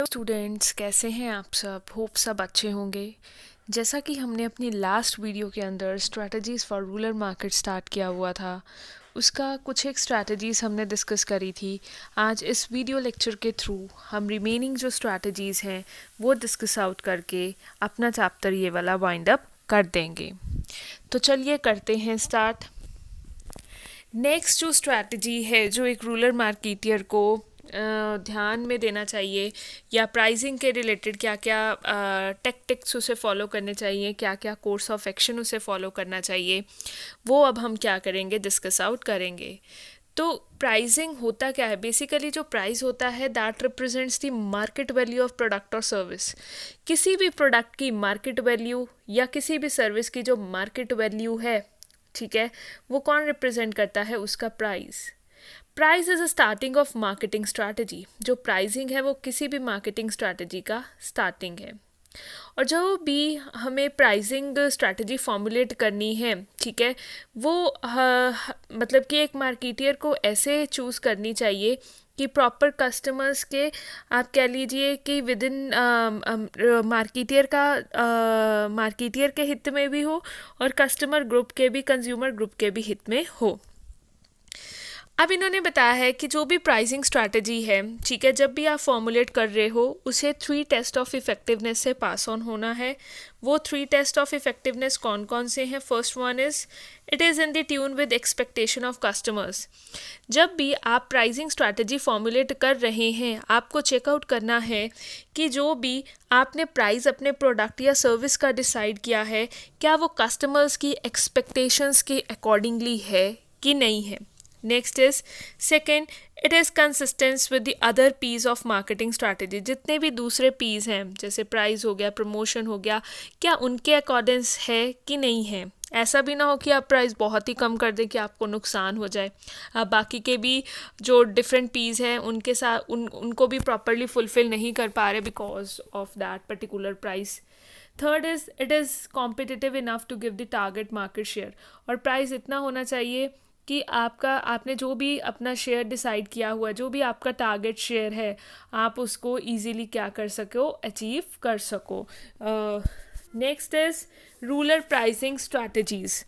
Students, कैसे हैं आप सब? होप सब अच्छे होंगे। जैसा कि हमने अपनी लास्ट वीडियो के अंदर strategies for rural market start किया हुआ था, उसका कुछ एक स्ट्रैटेजीज़ हमने डिस्कस करी थी। आज इस वीडियो लेक्चर के थ्रू हम रिमेनिंग जो स्ट्रैटेजीज़ हैं वो डिस्कस आउट करके अपना चैप्टर ये वाला वाइंड अप कर देंगे। तो चलिए करते हैं स्टार्ट। नेक्स्ट जो स्ट्रैटेजी है जो एक रूरल मार्केटियर को ध्यान में देना चाहिए, या प्राइसिंग के रिलेटेड क्या क्या टेक्टिक्स उसे फॉलो करने चाहिए, क्या क्या कोर्स ऑफ एक्शन उसे फॉलो करना चाहिए, वो अब हम क्या करेंगे, डिस्कस आउट करेंगे। तो प्राइसिंग होता क्या है? बेसिकली जो प्राइस होता है that represents the market value of product और सर्विस। किसी भी प्रोडक्ट की मार्केट वैल्यू या किसी भी सर्विस की जो मार्केट वैल्यू है, ठीक है, वो कौन रिप्रेजेंट करता है? उसका price. Price is a starting of marketing strategy. जो प्राइसिंग है वो किसी भी मार्केटिंग स्ट्रैटेजी का स्टार्टिंग है। और जो भी हमें प्राइसिंग स्ट्रैटेजी फॉर्मुलेट करनी है, ठीक है, वो मतलब कि एक मार्केटियर को ऐसे चूज़ करनी चाहिए कि प्रॉपर कस्टमर्स के, आप कह लीजिए कि विद इन मार्केटियर के हित में भी हो और कस्टमर ग्रुप के भी, कंज्यूमर ग्रुप के भी हित में हो। अब इन्होंने बताया है कि जो भी प्राइसिंग स्ट्रैटेजी है, ठीक है, जब भी आप फॉर्मुलेट कर रहे हो उसे 3 टेस्ट ऑफ इफेक्टिवनेस से पास ऑन होना है। वो 3 टेस्ट ऑफ इफेक्टिवनेस कौन कौन से हैं? First one is it is in the tune with expectation of customers. जब भी आप प्राइसिंग स्ट्रैटेजी फॉर्मुलेट कर रहे हैं, आपको चेकआउट करना है कि जो भी आपने प्राइस अपने प्रोडक्ट या सर्विस का डिसाइड किया है, क्या वो कस्टमर्स की एक्सपेक्टेशंस के अकॉर्डिंगली है कि नहीं है। Next is second, it is consistence with the other piece of marketing strategy. जितने भी दूसरे पीस हैं, जैसे प्राइस हो गया, प्रमोशन हो गया, क्या उनके अकॉर्डेंस है कि नहीं है। ऐसा भी ना हो कि आप प्राइस बहुत ही कम कर दें कि आपको नुकसान हो जाए। आप बाकी के भी जो डिफरेंट पीस हैं उनके साथ उनको भी प्रॉपरली फुलफिल नहीं कर पा रहे because of that particular price. Third is it is competitive enough to give the target market share. और प्राइस इतना होना चाहिए कि आपने जो भी अपना शेयर डिसाइड किया हुआ है, जो भी आपका टारगेट शेयर है, आप उसको इजीली क्या कर सको, अचीव कर सको। Next is rural pricing strategies.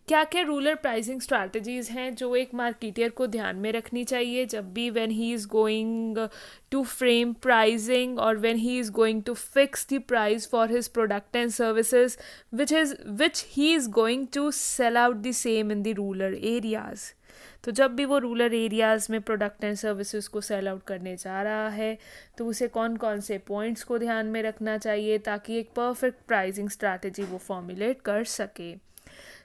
क्या क्या रूरल प्राइसिंग स्ट्रैटेजीज़ हैं जो एक मार्केटियर को ध्यान में रखनी चाहिए जब भी when he is going to frame pricing और when he is going to fix the price for his product and services which he is going to sell out the same in the rural areas। तो जब भी वो rural areas में product and services को sell out करने जा रहा है, तो उसे कौन कौन से पॉइंट्स को ध्यान में रखना चाहिए ताकि एक परफेक्ट प्राइसिंग स्ट्रैटेजी वो फॉर्मुलेट कर सके।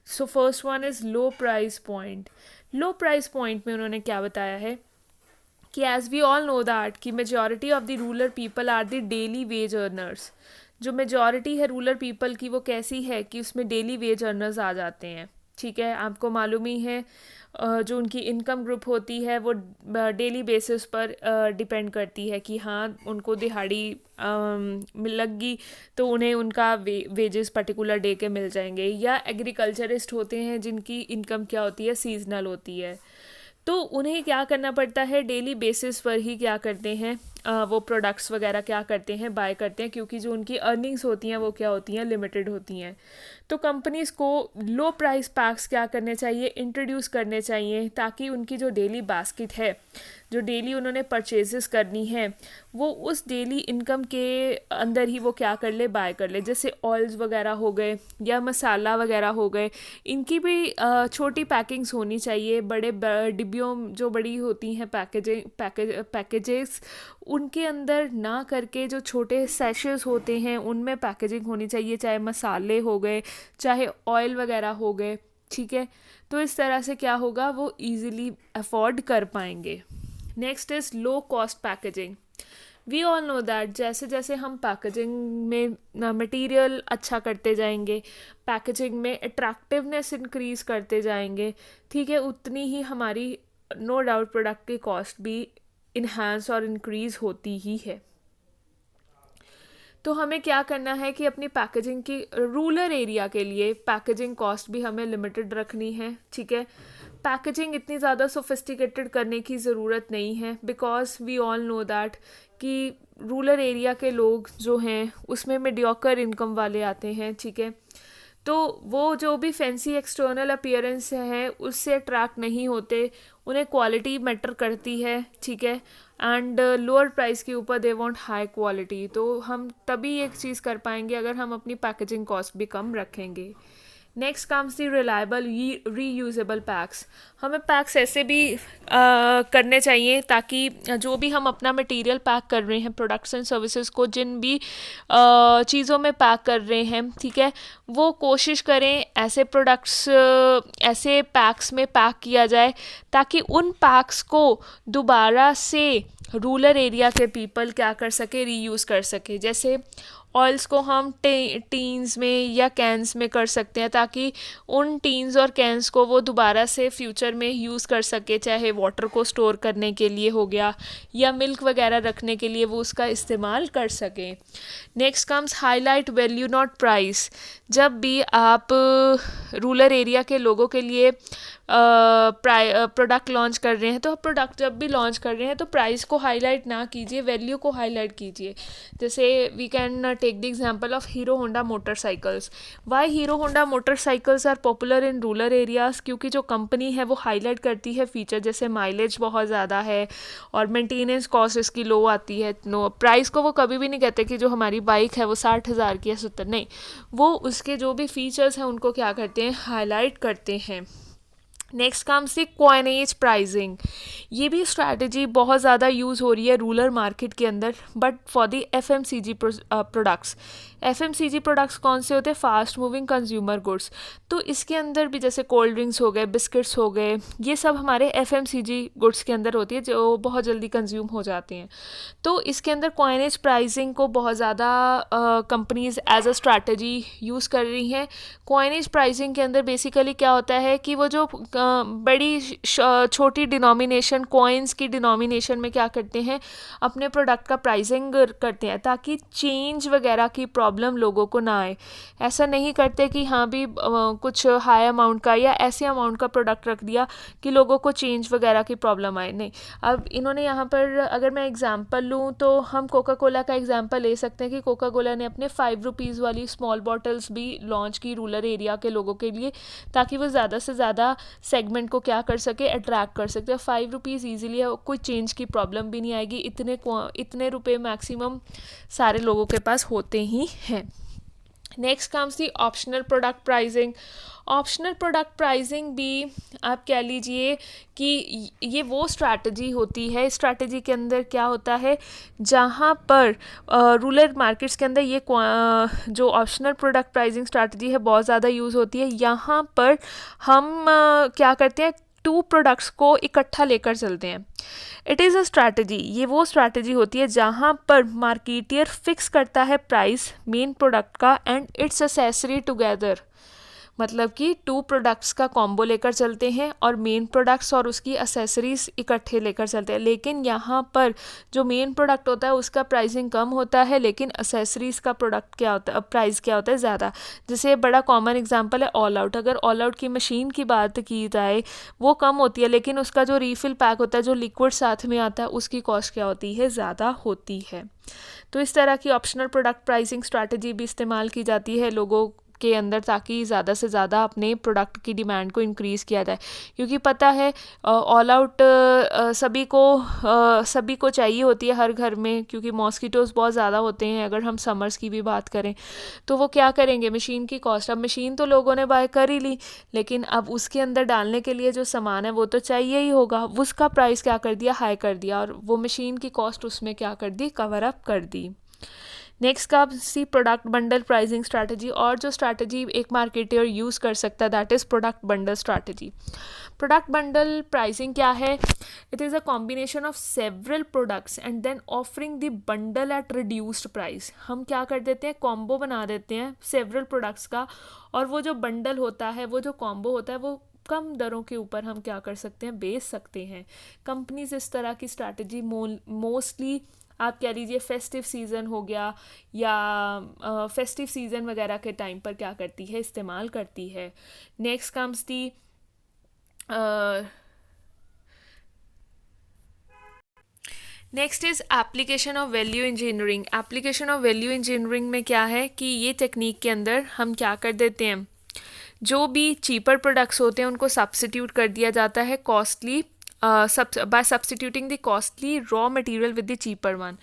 So first one is low price point. Low price point में उन्होंने क्या बताया है कि as we all know that कि majority of the rural people are the daily wage earners. जो मेजॉरिटी है रूरल पीपल की वो कैसी है कि उसमें डेली वेज अर्नर्स आ जाते हैं, ठीक है। आपको मालूम ही है जो उनकी इनकम ग्रुप होती है वो डेली बेसिस पर डिपेंड करती है कि हाँ उनको दिहाड़ी लगी तो उन्हें उनका वेजेस पर्टिकुलर डे के मिल जाएंगे। या एग्रीकल्चरिस्ट होते हैं जिनकी इनकम क्या होती है, सीजनल होती है, तो उन्हें क्या करना पड़ता है, डेली बेसिस पर ही क्या करते हैं, वो प्रोडक्ट्स वगैरह क्या करते हैं, बाय करते हैं, क्योंकि जो उनकी अर्निंग्स होती हैं वो क्या होती हैं, लिमिटेड होती हैं। तो कंपनीज़ को लो प्राइस पैक्स क्या करने चाहिए, इंट्रोड्यूस करने चाहिए ताकि उनकी जो डेली बास्केट है, जो डेली उन्होंने परचेजेस करनी है, वो उस डेली इनकम के अंदर ही वो क्या कर ले, बाय कर ले। जैसे ऑयल्स वगैरह हो गए या मसाला वगैरह हो गए, इनकी भी छोटी पैकिंग्स होनी चाहिए। बड़े डिब्बियों जो बड़ी होती हैं पैकेजेस, उनके अंदर ना करके जो छोटे सैशेस होते हैं उनमें पैकेजिंग होनी चाहिए, चाहे मसाले हो गए चाहे ऑयल वगैरह हो गए, ठीक है। तो इस तरह से क्या होगा, वो ईज़िली अफोर्ड कर पाएंगे। Next is low cost packaging. We all know that जैसे जैसे हम पैकेजिंग में मटेरियल अच्छा करते जाएंगे, पैकेजिंग में अट्रैक्टिवनेस इंक्रीज़ करते जाएंगे, ठीक है, उतनी ही हमारी नो डाउट प्रोडक्ट की कॉस्ट भी इन्हांस और इंक्रीज़ होती ही है। तो हमें क्या करना है कि अपनी पैकेजिंग की रूरल एरिया के लिए पैकेजिंग कॉस्ट भी हमें लिमिटेड रखनी है, ठीक है। पैकेजिंग इतनी ज़्यादा सोफिस्टिकेटेड करने की ज़रूरत नहीं है, because we all know that कि रूरल एरिया के लोग जो हैं उसमें मीडियोकर इनकम वाले आते हैं, ठीक है। तो वो जो भी फैंसी एक्सटर्नल अपीयरेंस है उससे अट्रैक्ट नहीं होते, उन्हें क्वालिटी मैटर करती है, ठीक है। एंड लोअर प्राइस के ऊपर दे वांट हाई क्वालिटी। तो हम तभी एक चीज़ कर पाएंगे अगर हम अपनी पैकेजिंग कॉस्ट भी कम रखेंगे। नेक्स्ट कम्स दी रिलायबल रीयूजेबल पैक्स। हमें पैक्स ऐसे भी करने चाहिए ताकि जो भी हम अपना मटेरियल पैक कर रहे हैं, प्रोडक्ट्स एंड सर्विसेज को जिन भी चीज़ों में पैक कर रहे हैं, ठीक है, वो कोशिश करें ऐसे प्रोडक्ट्स ऐसे पैक्स में पैक किया जाए ताकि उन पैक्स को दोबारा से रूरल एरिया के पीपल क्या कर सके, रीयूज़ कर सके। जैसे ऑयल्स को हम टीन्स में या कैंस में कर सकते हैं ताकि उन टीन्स और कैंस को वो दोबारा से फ्यूचर में यूज़ कर सके, चाहे वाटर को स्टोर करने के लिए हो गया या मिल्क वगैरह रखने के लिए वो उसका इस्तेमाल कर सकें। Next comes highlight value not price. जब भी आप रूरल एरिया के लोगों के लिए प्रोडक्ट लॉन्च कर रहे हैं तो प्रोडक्ट जब भी लॉन्च कर रहे हैं तो प्राइस को हाईलाइट ना कीजिए, वैल्यू को हाईलाइट कीजिए। जैसे we can take the example of Hero Honda motorcycles. Why Hero Honda motorcycles are popular in rural areas? क्योंकि जो कंपनी है वो हाईलाइट करती है फीचर, जैसे माइलेज बहुत ज़्यादा है और मेंटेनेंस कॉस्ट इसकी लो आती है। नो प्राइस को वो कभी भी नहीं कहते कि जो हमारी बाइक है वो 60,000 की है 70, नहीं, वो उसके जो भी फीचर्स हैं उनको क्या करते हैं, हाईलाइट करते हैं। नेक्स्ट कम्स दी कॉइनेज प्राइजिंग। ये भी स्ट्रैटेजी बहुत ज़्यादा यूज़ हो रही है रूरल मार्केट के अंदर, but for the FMCG products. FMCG products कौन से होते हैं? Fast moving consumer goods. तो इसके अंदर भी जैसे कोल्ड ड्रिंक्स हो गए, बिस्किट्स हो गए, ये सब हमारे FMCG गुड्स के अंदर होती है जो बहुत जल्दी कंज्यूम हो जाते हैं। तो इसके अंदर कॉइनेज प्राइजिंग को बहुत ज़्यादा companies as a strategy use कर रही हैं। कॉइनेज प्राइसिंग के अंदर बेसिकली क्या होता है कि वो जो बड़ी छोटी डिनोमिनेशन कॉइन्स की डिनोमिनेशन में क्या करते हैं, अपने प्रोडक्ट का प्राइसिंग करते हैं ताकि चेंज वगैरह की प्रॉब्लम लोगों को ना आए। ऐसा नहीं करते कि हाँ भी कुछ हाई अमाउंट का या ऐसे अमाउंट का प्रोडक्ट रख दिया कि लोगों को चेंज वगैरह की प्रॉब्लम आए, नहीं। अब इन्होंने यहाँ पर अगर मैं एग्जांपल लूँ तो हम कोका कोला का एग्जांपल ले सकते हैं कि कोका कोला ने अपने 5 रुपीज़ वाली स्मॉल बॉटल्स भी लॉन्च की रूरल एरिया के लोगों के लिए ताकि वो ज़्यादा से ज़्यादा सेगमेंट को क्या कर सके, अट्रैक्ट कर सकते हैं। 5 रुपीज़ ईजिली कोई चेंज की प्रॉब्लम भी नहीं आएगी, इतने रुपए मैक्सिमम सारे लोगों के पास होते ही हैं। नेक्स्ट कम्स दी optional product pricing. Optional product pricing भी आप कह लीजिए कि ये वो स्ट्रैटेजी होती है, स्ट्रैटेजी के अंदर क्या होता है, जहाँ पर रूरल मार्केट्स के अंदर ये जो ऑप्शनल प्रोडक्ट प्राइजिंग स्ट्रैटेजी है बहुत ज़्यादा यूज़ होती है। यहाँ पर हम क्या करते हैं, 2 प्रोडक्ट्स को इकट्ठा लेकर चलते हैं। It is a strategy. ये वो स्ट्रैटेजी होती है जहाँ पर मार्केटियर फिक्स करता है प्राइस मेन प्रोडक्ट का एंड इट्स एक्सेसरी टुगेदर। मतलब कि 2 प्रोडक्ट्स का कॉम्बो लेकर चलते हैं और मेन प्रोडक्ट्स और उसकी एक्सेसरीज इकट्ठे लेकर चलते हैं। लेकिन यहाँ पर जो मेन प्रोडक्ट होता है उसका प्राइसिंग कम होता है, लेकिन एक्सेसरीज का प्रोडक्ट क्या होता है, प्राइस क्या होता है, ज़्यादा। जैसे बड़ा कॉमन एग्जांपल है ऑल आउट। अगर ऑल आउट की मशीन की बात की जाए वो कम होती है, लेकिन उसका जो रीफिल पैक होता है, जो लिक्विड साथ में आता है, उसकी कॉस्ट क्या होती है, ज़्यादा होती है। तो इस तरह की ऑप्शनल प्रोडक्ट प्राइसिंग स्ट्रैटेजी भी इस्तेमाल की जाती है लोगों के अंदर ताकि ज़्यादा से ज़्यादा अपने प्रोडक्ट की डिमांड को इंक्रीज़ किया जाए। क्योंकि पता है ऑल आउट सभी को चाहिए होती है हर घर में, क्योंकि मॉस्किटोज़ बहुत ज़्यादा होते हैं। अगर हम समर्स की भी बात करें तो वो क्या करेंगे, मशीन की कॉस्ट। अब मशीन तो लोगों ने बाय कर ही ली, लेकिन अब उसके अंदर डालने के लिए जो सामान है वो तो चाहिए ही होगा, उसका प्राइस क्या कर दिया, हाई कर दिया, और वो मशीन की कॉस्ट उसमें क्या कर दी, कवर अप कर दी। नेक्स्ट का C product bundle pricing strategy. और जो स्ट्रैटेजी एक मार्केटर यूज़ कर सकता है that is product bundle strategy. Product bundle pricing क्या है? It is a combination of several products and then offering the bundle at reduced price. हम क्या कर देते हैं, कॉम्बो बना देते हैं सेवरल प्रोडक्ट्स का, और वो जो बंडल होता है, वो जो कॉम्बो होता है, वो कम दरों के ऊपर हम क्या कर सकते हैं, बेच सकते हैं। कंपनीज इस तरह की स्ट्रैटेजी मोस्टली आप कह लीजिए फेस्टिव सीज़न हो गया या फेस्टिव सीज़न वगैरह के टाइम पर क्या करती है, इस्तेमाल करती है। Next comes the next is application of value engineering. Application of value engineering में क्या है कि ये टेक्निक के अंदर हम क्या कर देते हैं, जो भी चीपर प्रोडक्ट्स होते हैं उनको सब्स्टिट्यूट कर दिया जाता है costly, bye substituting the costly raw material with the cheaper one.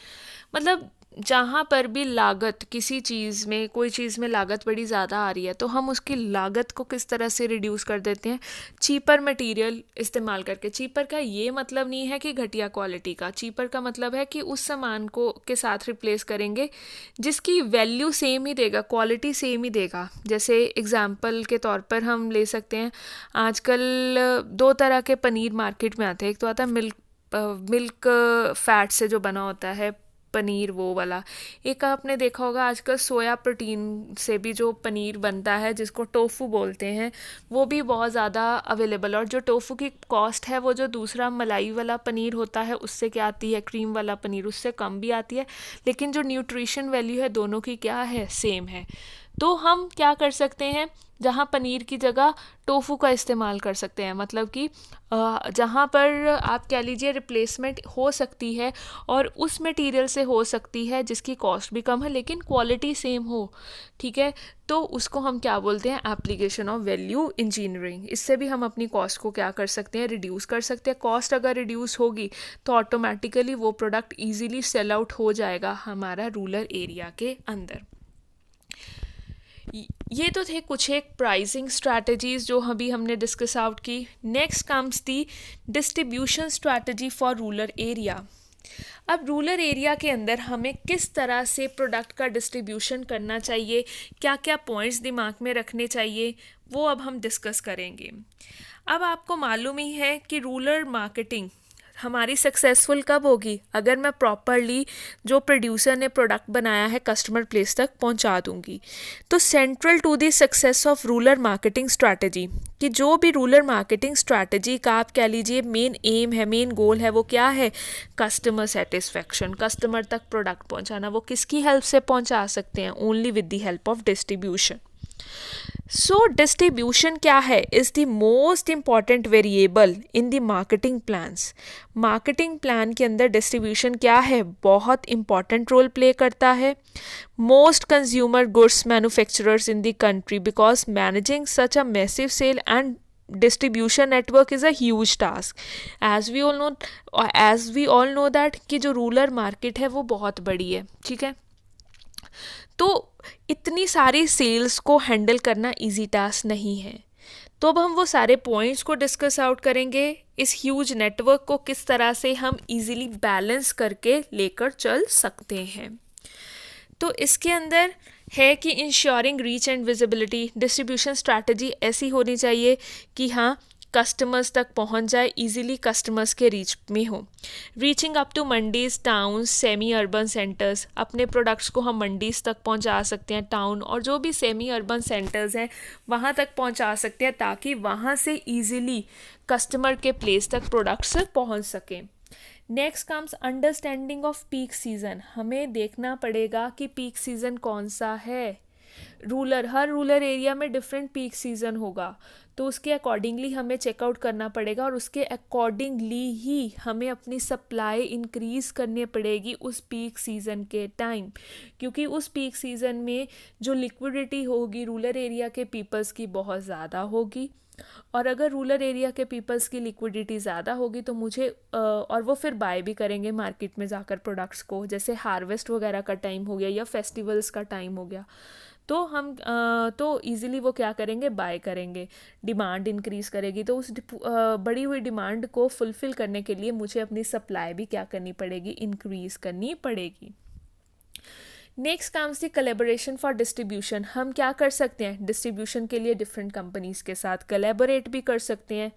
मतलब जहाँ पर भी लागत, किसी चीज़ में, कोई चीज़ में लागत बड़ी ज़्यादा आ रही है तो हम उसकी लागत को किस तरह से रिड्यूस कर देते हैं, चीपर मटेरियल इस्तेमाल करके। चीपर का ये मतलब नहीं है कि घटिया क्वालिटी का, चीपर का मतलब है कि उस सामान को के साथ रिप्लेस करेंगे जिसकी वैल्यू सेम ही देगा, क्वालिटी सेम ही देगा। जैसे एग्जांपल के तौर पर हम ले सकते हैं, आजकल दो तरह के पनीर मार्केट में आते हैं। एक तो आता है मिल्क फैट से जो बना होता है पनीर, वो वाला। एक आपने देखा होगा आजकल सोया प्रोटीन से भी जो पनीर बनता है जिसको टोफू बोलते हैं, वो भी बहुत ज़्यादा अवेलेबल। और जो टोफू की कॉस्ट है वो जो दूसरा मलाई वाला पनीर होता है उससे क्या आती है, क्रीम वाला पनीर, उससे कम भी आती है, लेकिन जो न्यूट्रिशन वैल्यू है दोनों की क्या है, सेम है। तो हम क्या कर सकते हैं, जहाँ पनीर की जगह टोफू का इस्तेमाल कर सकते हैं। मतलब कि जहाँ पर आप कह लीजिए रिप्लेसमेंट हो सकती है और उस मटेरियल से हो सकती है जिसकी कॉस्ट भी कम है लेकिन क्वालिटी सेम हो, ठीक है, तो उसको हम क्या बोलते हैं, एप्लीकेशन ऑफ वैल्यू इंजीनियरिंग। इससे भी हम अपनी कॉस्ट को क्या कर सकते हैं, रिड्यूस कर सकते हैं। कॉस्ट अगर रिड्यूस होगी तो ऑटोमेटिकली वो प्रोडक्ट ईजिली सेल आउट हो जाएगा हमारा रूरल एरिया के अंदर। ये तो थे कुछ एक प्राइसिंग स्ट्रैटेजीज जो अभी हमने डिस्कस आउट की। Next comes the distribution strategy for rural area. अब रूरल एरिया के अंदर हमें किस तरह से प्रोडक्ट का डिस्ट्रीब्यूशन करना चाहिए, क्या क्या पॉइंट्स दिमाग में रखने चाहिए, वो अब हम डिस्कस करेंगे। अब आपको मालूम ही है कि रूरल मार्केटिंग हमारी सक्सेसफुल कब होगी, अगर मैं प्रॉपरली जो प्रोड्यूसर ने प्रोडक्ट बनाया है कस्टमर प्लेस तक पहुंचा दूंगी। तो central to the success of rural marketing strategy, कि जो भी रूरल मार्केटिंग स्ट्रैटेजी का आप कह लीजिए मेन एम है, मेन गोल है, वो क्या है, कस्टमर सेटिस्फेक्शन, कस्टमर तक प्रोडक्ट पहुंचाना। वो किसकी हेल्प से पहुंचा सकते हैं, only with the help of distribution. So distribution क्या है, is the most important variable in the marketing plans. Marketing plan के अंदर डिस्ट्रीब्यूशन क्या है, बहुत इंपॉर्टेंट रोल प्ले करता है। Most consumer goods manufacturers in the country, because managing such a massive cell and distribution network is a huge task, as we all know that कि जो rural market है वो बहुत बड़ी है, ठीक है। तो इतनी सारी सेल्स को हैंडल करना इजी टास्क नहीं है। तो अब हम वो सारे पॉइंट्स को डिस्कस आउट करेंगे, इस ह्यूज नेटवर्क को किस तरह से हम इजीली बैलेंस करके लेकर चल सकते हैं। तो इसके अंदर है कि ensuring reach and visibility, distribution strategy ऐसी होनी चाहिए कि हाँ कस्टमर्स तक पहुंच जाए, इजीली कस्टमर्स के रीच में हो। Reaching up to mandis, towns, semi urban centres, अपने प्रोडक्ट्स को हम मंडीज़ तक पहुंचा सकते हैं, टाउन और जो भी सेमी अर्बन सेंटर्स हैं वहां तक पहुंचा सकते हैं, ताकि वहां से इजीली कस्टमर के प्लेस तक प्रोडक्ट्स पहुंच सकें। Next comes understanding off peak season. हमें देखना पड़ेगा कि पीक सीज़न कौन सा है। हर रूरल एरिया में डिफरेंट पीक सीज़न होगा, तो उसके अकॉर्डिंगली हमें चेकआउट करना पड़ेगा और उसके अकॉर्डिंगली ही हमें अपनी सप्लाई इंक्रीज़ करनी पड़ेगी उस पीक सीज़न के टाइम, क्योंकि उस पीक सीज़न में जो लिक्विडिटी होगी रूरल एरिया के पीपल्स की बहुत ज़्यादा होगी। और अगर रूरल एरिया के पीपल्स की लिक्विडिटी ज़्यादा होगी तो मुझे और वो फिर बाय भी करेंगे मार्केट में जाकर प्रोडक्ट्स को, जैसे हार्वेस्ट वगैरह का टाइम हो गया या फेस्टिवल्स का टाइम हो गया, तो हम तो इजीली वो क्या करेंगे, बाय करेंगे, डिमांड इंक्रीज़ करेगी। तो उस बढ़ी हुई डिमांड को फुलफ़िल करने के लिए मुझे अपनी सप्लाई भी क्या करनी पड़ेगी, इंक्रीज़ करनी पड़ेगी। Next comes the collaboration for distribution. हम क्या कर सकते हैं, डिस्ट्रीब्यूशन के लिए डिफरेंट कंपनीज़ के साथ कोलैबोरेट भी कर सकते हैं।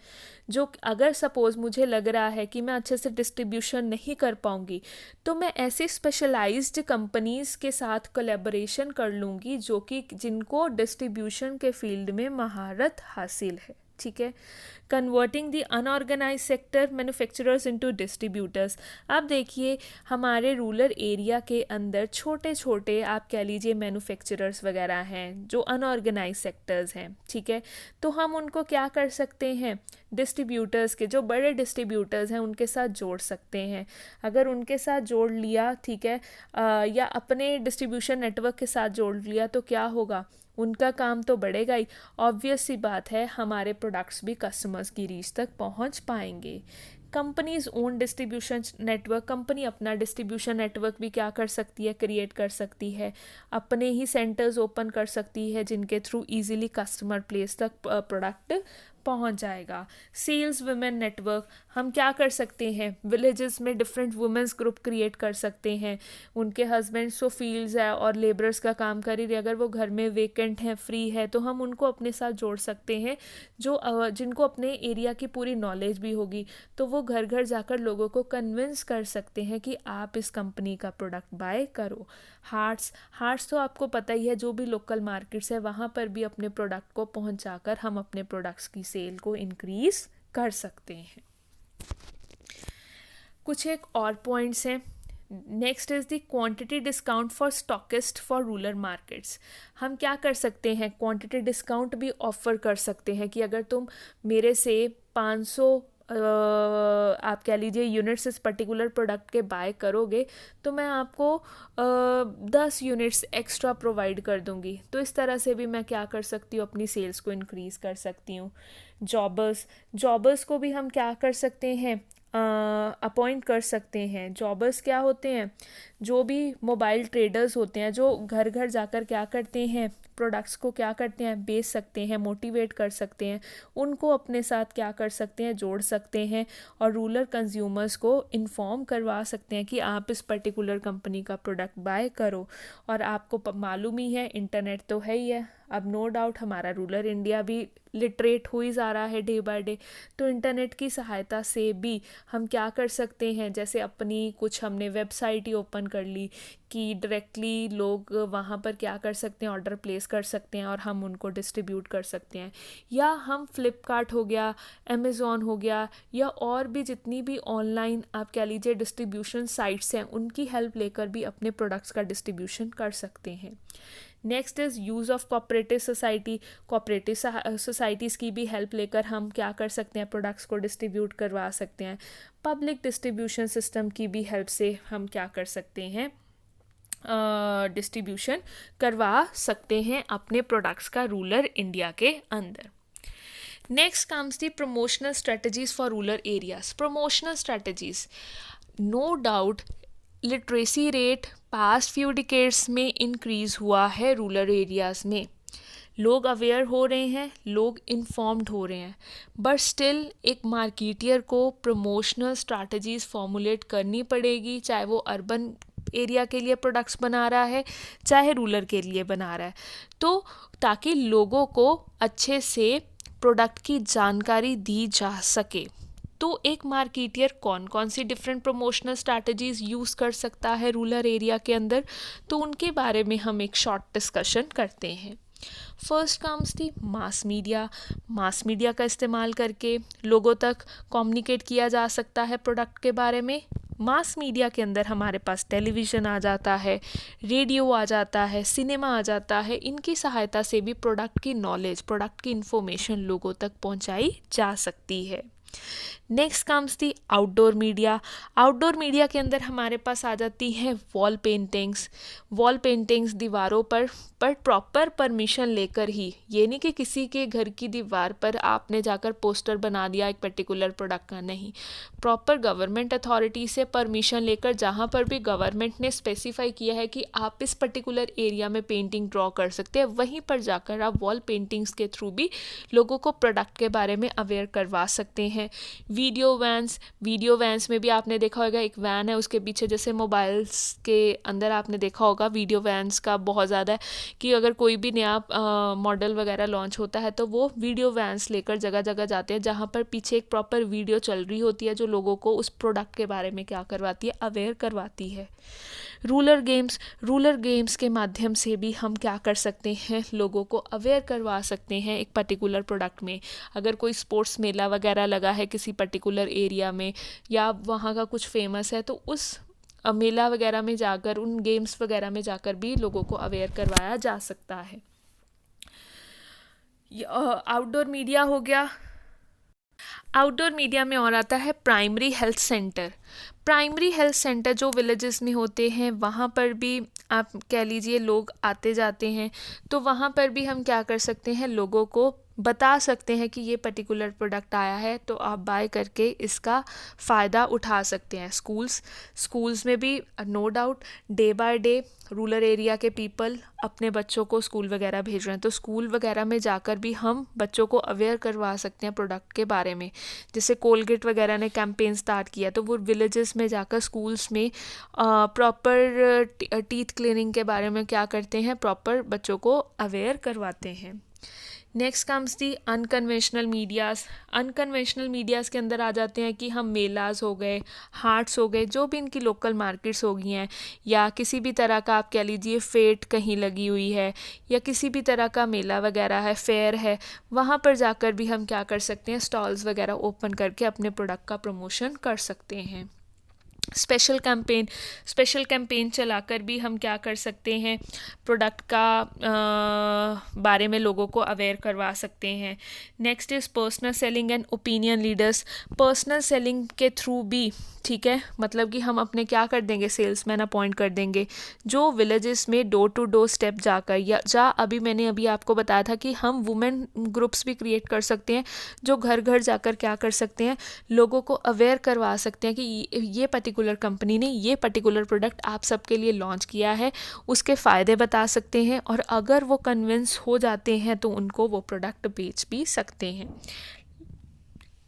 जो अगर सपोज़ मुझे लग रहा है कि मैं अच्छे से डिस्ट्रीब्यूशन नहीं कर पाऊँगी, तो मैं ऐसी स्पेशलाइज्ड कंपनीज़ के साथ कोलैबोरेशन कर लूँगी जो कि जिनको डिस्ट्रीब्यूशन के फील्ड में महारत हासिल है, ठीक है। Converting the unorganised sector manufacturers into distributors. अब देखिए हमारे रूरल एरिया के अंदर छोटे छोटे आप कह लीजिए मैन्युफैक्चरर्स वगैरह हैं जो अनऑर्गेनाइज सेक्टर्स हैं, ठीक है। तो हम उनको क्या कर सकते हैं, डिस्ट्रीब्यूटर्स के जो बड़े डिस्ट्रीब्यूटर्स हैं उनके साथ जोड़ सकते हैं। अगर उनके साथ जोड़ लिया, ठीक है, या अपने डिस्ट्रीब्यूशन नेटवर्क के साथ जोड़ लिया तो क्या होगा, उनका काम तो बढ़ेगा ही। ऑब्वियस सी बात है हमारे प्रोडक्ट्स भी कस्टमर्स की रीच तक पहुंच पाएंगे। Companies own distribution network, company अपना डिस्ट्रीब्यूशन नेटवर्क भी क्या कर सकती है, क्रिएट कर सकती है, अपने ही सेंटर्स ओपन कर सकती है जिनके थ्रू इजीली कस्टमर प्लेस तक प्रोडक्ट पहुंच जाएगा। सेल्स वुमेन नेटवर्क, हम क्या कर सकते हैं, विलेजेस में डिफरेंट वुमेन्स ग्रुप क्रिएट कर सकते हैं। उनके हस्बैंड्स तो फील्ड्स है और लेबरर्स का काम कर ही रहे, अगर वो घर में वेकेंट हैं, फ्री है, तो हम उनको अपने साथ जोड़ सकते हैं जो जिनको अपने एरिया की पूरी नॉलेज भी होगी। तो वो घर घर जाकर लोगों को कन्विंस कर सकते हैं कि आप इस कंपनी का प्रोडक्ट बाय करो। हार्ट्स तो आपको पता ही है, जो भी लोकल मार्केट्स है वहाँ पर भी अपने प्रोडक्ट को पहुँचाकर हम अपने प्रोडक्ट्स की सेल को इंक्रीज कर सकते हैं। कुछ एक और पॉइंट्स हैं। Next is the quantity discount for stockist for rural markets. हम क्या कर सकते हैं, क्वांटिटी डिस्काउंट भी ऑफ़र कर सकते हैं कि अगर तुम मेरे से 500 आप कह लीजिए यूनिट्स इस पर्टिकुलर प्रोडक्ट के बाय करोगे तो मैं आपको 10 यूनिट्स एक्स्ट्रा प्रोवाइड कर दूंगी। तो इस तरह से भी मैं क्या कर सकती हूँ, अपनी सेल्स को इंक्रीज़ कर सकती हूँ। जॉबर्स को भी हम क्या कर सकते हैं, अपॉइंट कर सकते हैं। जॉबर्स क्या होते हैं, जो भी मोबाइल ट्रेडर्स होते हैं जो घर घर जाकर क्या करते हैं, प्रोडक्ट्स को क्या करते हैं, बेच सकते हैं, मोटिवेट कर सकते हैं। उनको अपने साथ क्या कर सकते हैं, जोड़ सकते हैं और रूरल कंज्यूमर्स को इन्फॉर्म करवा सकते हैं कि आप इस पर्टिकुलर कंपनी का प्रोडक्ट बाय करो। और आपको मालूम ही है इंटरनेट तो है ही है, अब नो डाउट हमारा रूरल इंडिया भी लिटरेट हो ही जा रहा है डे बाय डे। तो इंटरनेट की सहायता से भी हम क्या कर सकते हैं, जैसे अपनी कुछ हमने वेबसाइट ही ओपन कर ली कि डायरेक्टली लोग वहाँ पर क्या कर सकते हैं, ऑर्डर प्लेस कर सकते हैं और हम उनको डिस्ट्रीब्यूट कर सकते हैं। या हम फ्लिपकार्ट हो गया, अमेज़ॉन हो गया, या और भी जितनी भी ऑनलाइन आप कह लीजिए डिस्ट्रीब्यूशन साइट्स हैं उनकी हेल्प लेकर भी अपने प्रोडक्ट्स का डिस्ट्रीब्यूशन कर सकते हैं। Next is use of cooperative society. Cooperative societies की भी हेल्प लेकर हम क्या कर सकते हैं, प्रोडक्ट्स को डिस्ट्रीब्यूट करवा सकते हैं। पब्लिक डिस्ट्रीब्यूशन सिस्टम की भी हेल्प से हम क्या कर सकते हैं, डिस्ट्रीब्यूशन करवा सकते हैं अपने प्रोडक्ट्स का रूरल इंडिया के अंदर। Next comes the promotional strategies for rural areas. Promotional strategies, no doubt literacy rate past few decades में इंक्रीज़ हुआ है रूरल एरियाज़ में। लोग अवेयर हो रहे हैं, लोग इन्फॉर्म्ड हो रहे हैं, बट स्टिल एक मार्केटियर को प्रमोशनल स्ट्रैटेजीज़ फॉर्मुलेट करनी पड़ेगी, चाहे वो अर्बन एरिया के लिए प्रोडक्ट्स बना रहा है चाहे रूरल के लिए बना रहा है, तो ताकि लोगों को अच्छे से प्रोडक्ट की जानकारी दी जा सके। तो एक मार्केटियर कौन कौन सी डिफरेंट प्रमोशनल स्ट्रैटेजीज़ यूज़ कर सकता है रूरल एरिया के अंदर, तो उनके बारे में हम एक शॉर्ट डिस्कशन करते हैं। First comes the mass media. Mass media का इस्तेमाल करके लोगों तक कम्युनिकेट किया जा सकता है प्रोडक्ट के बारे में। मास मीडिया के अंदर हमारे पास टेलीविज़न आ जाता है, रेडियो आ जाता है, सिनेमा आ जाता है। इनकी सहायता से भी प्रोडक्ट की नॉलेज, प्रोडक्ट की इन्फॉर्मेशन लोगों तक पहुंचाई जा सकती है। नेक्स्ट कम्स दी आउटडोर मीडिया। आउटडोर मीडिया के अंदर हमारे पास आ जाती हैं वॉल पेंटिंग्स। वॉल पेंटिंग्स दीवारों पर प्रॉपर परमिशन लेकर ही, ये नहीं कि किसी के घर की दीवार पर आपने जाकर पोस्टर बना दिया एक पर्टिकुलर प्रोडक्ट का, नहीं, प्रॉपर गवर्नमेंट अथॉरिटी से परमिशन लेकर जहाँ पर भी गवर्नमेंट ने स्पेसिफाई किया है कि आप इस पर्टिकुलर एरिया में पेंटिंग ड्रॉ कर सकते हैं, वहीं पर जाकर आप वॉल पेंटिंग्स के थ्रू भी लोगों को प्रोडक्ट के बारे में अवेयर करवा सकते हैं। वीडियो वैन्स में भी आपने देखा होगा, एक वैन है उसके पीछे जैसे मोबाइल्स के अंदर आपने देखा होगा वीडियो वैन्स का बहुत ज़्यादा है कि अगर कोई भी नया मॉडल वगैरह लॉन्च होता है तो वो वीडियो वैन्स लेकर जगह जगह जाते हैं, जहाँ पर पीछे एक प्रॉपर वीडियो चल रही होती है जो लोगों को उस प्रोडक्ट के बारे में क्या करवाती है, अवेयर करवाती है। रूरल गेम्स के माध्यम से भी हम क्या कर सकते हैं, लोगों को अवेयर करवा सकते हैं एक पर्टिकुलर प्रोडक्ट में। अगर कोई स्पोर्ट्स मेला वगैरह लगा है किसी पर्टिकुलर एरिया में या वहाँ का कुछ फेमस है, तो उस मेला वगैरह में जाकर, उन गेम्स वगैरह में जाकर भी लोगों को अवेयर करवाया जा सकता है। आउटडोर मीडिया हो गया। आउटडोर मीडिया में और आता है primary health centre. Primary health centre जो विलेजेस में होते हैं, वहाँ पर भी आप कह लीजिए लोग आते जाते हैं, तो वहाँ पर भी हम क्या कर सकते हैं, लोगों को बता सकते हैं कि ये पर्टिकुलर प्रोडक्ट आया है तो आप बाय करके इसका फ़ायदा उठा सकते हैं। स्कूल्स में भी no doubt day by day rural area के पीपल अपने बच्चों को स्कूल वगैरह भेज रहे हैं, तो स्कूल वगैरह में जाकर भी हम बच्चों को अवेयर करवा सकते हैं प्रोडक्ट के बारे में। जैसे कोलगेट वगैरह ने कैंपेन स्टार्ट किया, तो वो विलेजेस में जाकर स्कूल्स में प्रॉपर टीथ क्लीनिंग के बारे में क्या करते हैं, प्रॉपर बच्चों को अवेयर करवाते हैं। नेक्स्ट कम्स दी अनकन्वेंशनल मीडियाज़। अनकन्वेंशनल मीडियाज़ के अंदर आ जाते हैं कि हम मेलाज हो गए, हार्ट्स हो गए, जो भी इनकी लोकल मार्केट्स हो गई हैं, या किसी भी तरह का आप कह लीजिए फेट कहीं लगी हुई है, या किसी भी तरह का मेला वगैरह है, फेयर है, वहाँ पर जाकर भी हम क्या कर सकते हैं, स्टॉल्स वगैरह ओपन करके अपने प्रोडक्ट का प्रमोशन कर सकते हैं। स्पेशल कैंपेन चलाकर भी हम क्या कर सकते हैं, प्रोडक्ट का बारे में लोगों को अवेयर करवा सकते हैं। Next is personal selling and opinion leaders. Personal selling के थ्रू भी, ठीक है, मतलब कि हम अपने क्या कर देंगे, सेल्समैन अपॉइंट कर देंगे जो विलेजेस में डोर टू डोर स्टेप जाकर, या मैंने अभी आपको बताया था कि हम वुमेन ग्रुप्स भी क्रिएट कर सकते हैं जो घर घर जाकर क्या कर सकते हैं, लोगों को अवेयर करवा सकते हैं कि ये पर्टिकुलर कंपनी ने ये पर्टिकुलर प्रोडक्ट आप सबके लिए लॉन्च किया है, उसके फ़ायदे बता सकते हैं, और अगर वो कन्विंस हो जाते हैं तो उनको वो प्रोडक्ट बेच भी सकते हैं।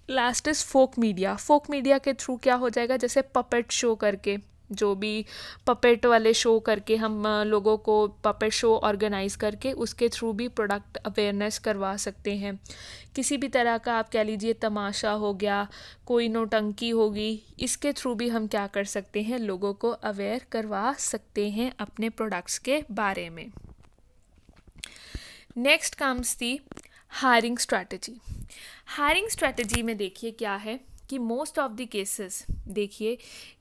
लास्ट इज़ फोक मीडिया के थ्रू क्या हो जाएगा, जैसे पपेट शो करके, जो भी पपेट वाले शो करके हम लोगों को पपेट शो ऑर्गेनाइज करके उसके थ्रू भी प्रोडक्ट अवेयरनेस करवा सकते हैं। किसी भी तरह का आप कह लीजिए तमाशा हो गया, कोई नौटंकी होगी, इसके थ्रू भी हम क्या कर सकते हैं, लोगों को अवेयर करवा सकते हैं अपने प्रोडक्ट्स के बारे में। Next comes the hiring strategy में देखिए क्या है कि मोस्ट ऑफ द केसेस, देखिए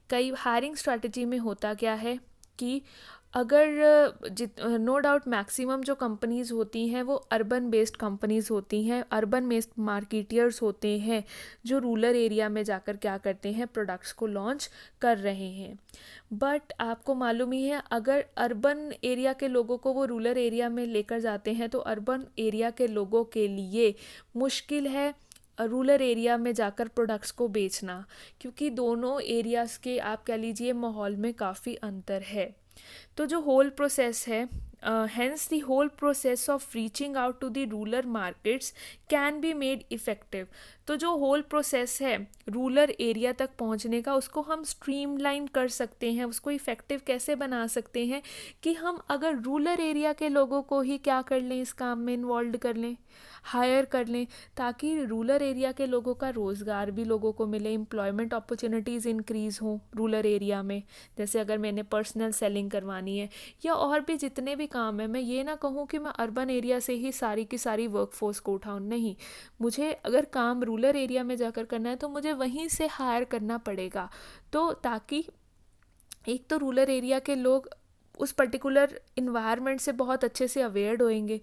कई हायरिंग स्ट्रैटेजी में होता क्या है कि अगर नो डाउट मैक्सिमम जो कंपनीज़ होती हैं वो अर्बन बेस्ड कंपनीज़ होती हैं, अर्बन बेस्ड मार्केटियर्स होते हैं जो रूरल एरिया में जाकर क्या करते हैं, प्रोडक्ट्स को लॉन्च कर रहे हैं। बट आपको मालूम ही है, अगर अर्बन एरिया के लोगों को वो रूरल एरिया में लेकर जाते हैं तो अर्बन एरिया के लोगों के लिए मुश्किल है रूरल एरिया में जाकर प्रोडक्ट्स को बेचना, क्योंकि दोनों एरियाज़ के आप कह लीजिए माहौल में काफ़ी अंतर है। तो जो होल प्रोसेस है, hence the whole process of reaching out to the rural markets can be made effective। तो जो होल प्रोसेस है रूरल एरिया तक पहुंचने का, उसको हम स्ट्रीमलाइन कर सकते हैं, उसको इफ़ेक्टिव कैसे बना सकते हैं कि हम अगर रूरल एरिया के लोगों को ही क्या कर लें, इस काम में इन्वॉल्व कर लें, हायर कर लें, ताकि रूरल एरिया के लोगों का रोज़गार भी लोगों को मिले, एम्प्लॉयमेंट अपॉर्चुनिटीज़ इंक्रीज़ हों रूरल एरिया में। जैसे अगर मैंने पर्सनल सेलिंग करवानी है या और भी जितने भी काम है, मैं ये ना कहूँ कि मैं अर्बन एरिया से ही सारी की सारी वर्कफोर्स को उठाऊँ, नहीं, मुझे अगर काम रूरल एरिया में जाकर करना है तो मुझे वहीं से हायर करना पड़ेगा। तो ताकि एक तो रूरल एरिया के लोग उस पर्टिकुलर इन्वायरमेंट से बहुत अच्छे से अवेयर्ड होंगे,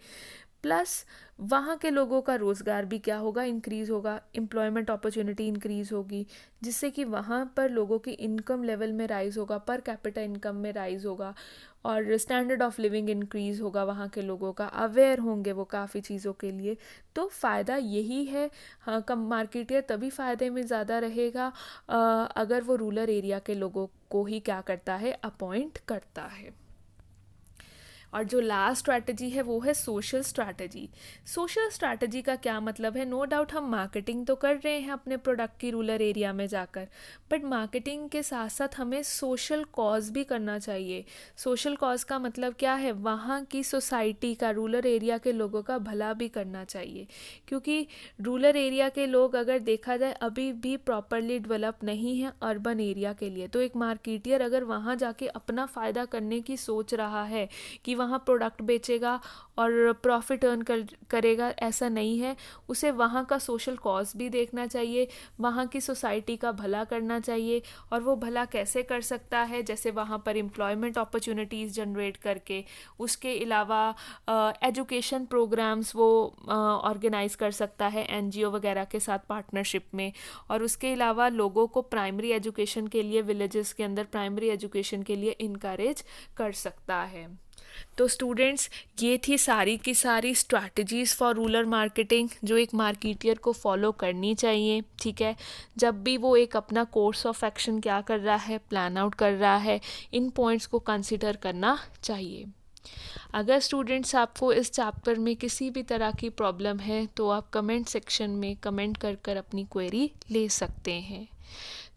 प्लस वहाँ के लोगों का रोज़गार भी क्या होगा, इंक्रीज़ होगा, एम्प्लॉयमेंट अपॉर्चुनिटी इंक्रीज़ होगी, जिससे कि वहाँ पर लोगों की इनकम लेवल में राइज़ होगा, पर कैपिटा इनकम में राइज़ होगा, और स्टैंडर्ड ऑफ लिविंग इंक्रीज़ होगा, वहाँ के लोगों का अवेयर होंगे वो काफ़ी चीज़ों के लिए। तो फ़ायदा यही है। हाँ, कम मार्केटियर तभी फ़ायदे में ज़्यादा रहेगा अगर वो रूरल एरिया के लोगों को ही क्या करता है, अपॉइंट करता है। और जो लास्ट स्ट्रैटेजी है वो है सोशल स्ट्रैटेजी। सोशल स्ट्रैटेजी का क्या मतलब है? नो डाउट हम मार्केटिंग तो कर रहे हैं अपने प्रोडक्ट की रूरल एरिया में जाकर, बट मार्केटिंग के साथ साथ हमें सोशल कॉज भी करना चाहिए। सोशल कॉज का मतलब क्या है? वहाँ की सोसाइटी का, रूरल एरिया के लोगों का भला भी करना चाहिए, क्योंकि रूरल एरिया के लोग अगर देखा जाए अभी भी प्रॉपरली डेवलप नहीं है अर्बन एरिया के लिए। तो एक मार्केटियर अगर वहाँ जाके अपना फ़ायदा करने की सोच रहा है कि वहाँ प्रोडक्ट बेचेगा और प्रॉफिट अर्न करेगा, ऐसा नहीं है। उसे वहाँ का सोशल कॉज भी देखना चाहिए, वहाँ की सोसाइटी का भला करना चाहिए। और वो भला कैसे कर सकता है? जैसे वहाँ पर एम्प्लॉयमेंट अपॉर्चुनिटीज़ जनरेट करके, उसके अलावा एजुकेशन प्रोग्राम्स वो ऑर्गेनाइज कर सकता है एनजीओ वगैरह के साथ पार्टनरशिप में। और उसके अलावा लोगों को प्राइमरी एजुकेशन के लिए, विलेजेस के अंदर प्राइमरी एजुकेशन के लिए इनकरेज कर सकता है। तो स्टूडेंट्स, ये थी सारी की सारी स्ट्रैटेजीज़ फॉर रूरल मार्केटिंग जो एक मार्केटियर को फॉलो करनी चाहिए। ठीक है, जब भी वो एक अपना कोर्स ऑफ एक्शन क्या कर रहा है, प्लान आउट कर रहा है, इन पॉइंट्स को कंसिडर करना चाहिए। अगर स्टूडेंट्स आपको इस चैप्टर में किसी भी तरह की प्रॉब्लम है तो आप कमेंट सेक्शन में कमेंट कर कर अपनी क्वेरी ले सकते हैं।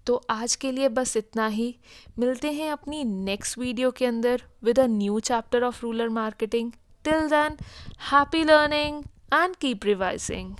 तो आज के लिए बस इतना ही। मिलते हैं अपनी नेक्स्ट वीडियो के अंदर with a new chapter of rural marketing. Till then, happy learning and keep revising.